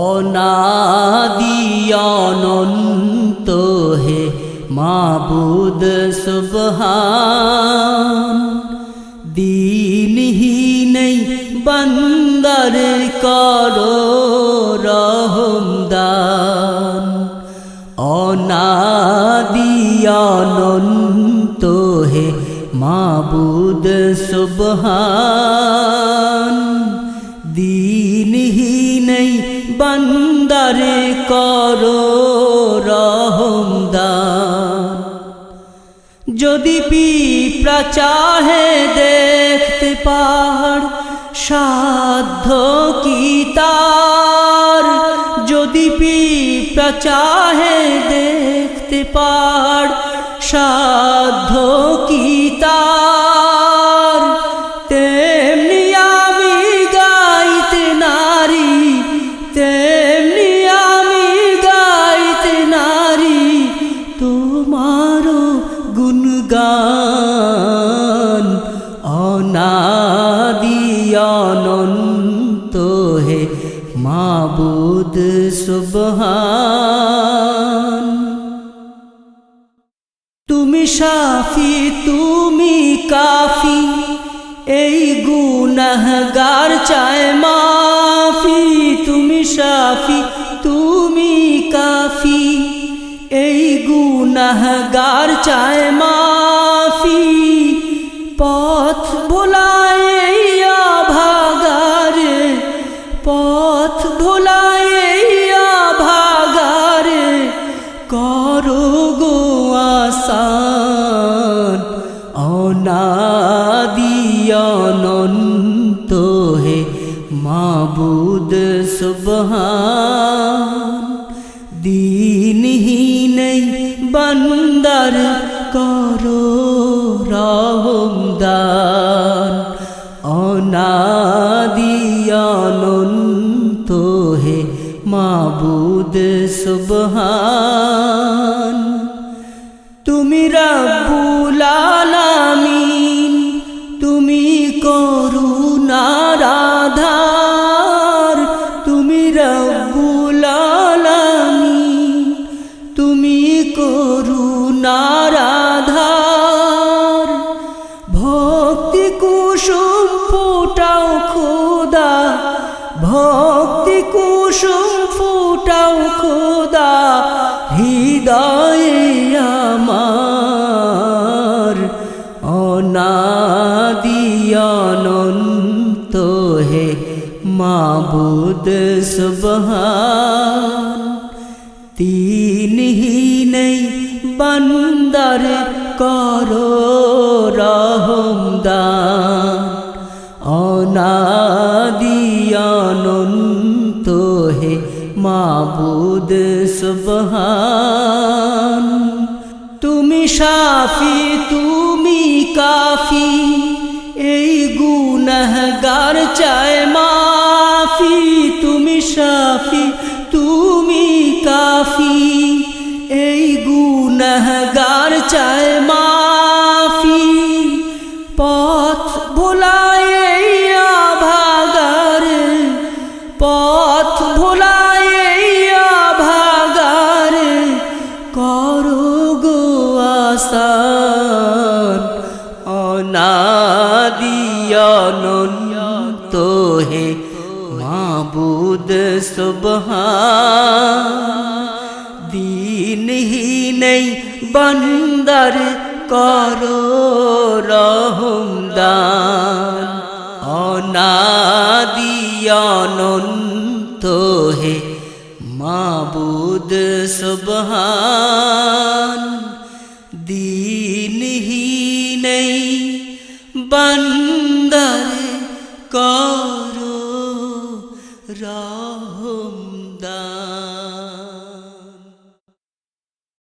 অনাদি অনন্ত হে মাবুদ সুবহান, দীনহীন বান্দার করো রহম দান। অনাদি অনন্ত হে মাবুদ সুবহান, দীনহীন বান্দার করো রহম দান। যদি পিঁপড়া চাহে দেখতে পাহাড়, সাধ্য কি তার? যদি পিঁপড়া চাহে দেখতে পাহাড়, সাধ্য কি তার? তেমনি আমি গাইতে নারী, তেমনি আমি গাইতে নারী তোমারও গুণগান। অনাদি অনন্ত হে মাবুদ সুবহান, তুমি শাফি তুমি কাফি, এই গুনাহগার চায় মাফি। তুমি শাফি তুমি কাফি, এই গুনাহগার চায় মাফি। পথ ভোলায় ভাগারে, পথ ভোলায় ভাগারে করো গো আসান। অনাদি অনন্ত হে মাবুদ সুবহান, দীনহীন বান্দার করো রহম দান। অনাদি অনন্ত হে মাবুদ সুবহান, তুমি রব্বুল আলামিন, তুমি করুণার আধার। তুমি রব্বুল আলামিন, তুমি করুণার আধার। ভক্তি কুসুম ফুটাও খোদা, ভক্তি কুসুম ফুটাও খোদা হৃদয়ে আমার। অনাদি অনন্ত হে মাবুদ সুবহান, দীনহীন বান্দার করো রহম দান। অনাদি অনন্ত হে মাবুদ সুবহান, তুমি শাফি তুমি কাফি, এই গুনাহগার চায় মাফি। তুমি শাফি তুমি কাফি, এই গুনাহগার চায় মাফি। পথ ভোলায় ভাগারে, পথ ভোলায় ভাগারে করো গো আসান। অনাদি অনন্ত হে মাবুদ সুবহান, দীনহীন বান্দার করো রহম দান। অনাদি অনন্ত হে মাবুদ সুবহান, দীনহীন বান্দার করো রহম।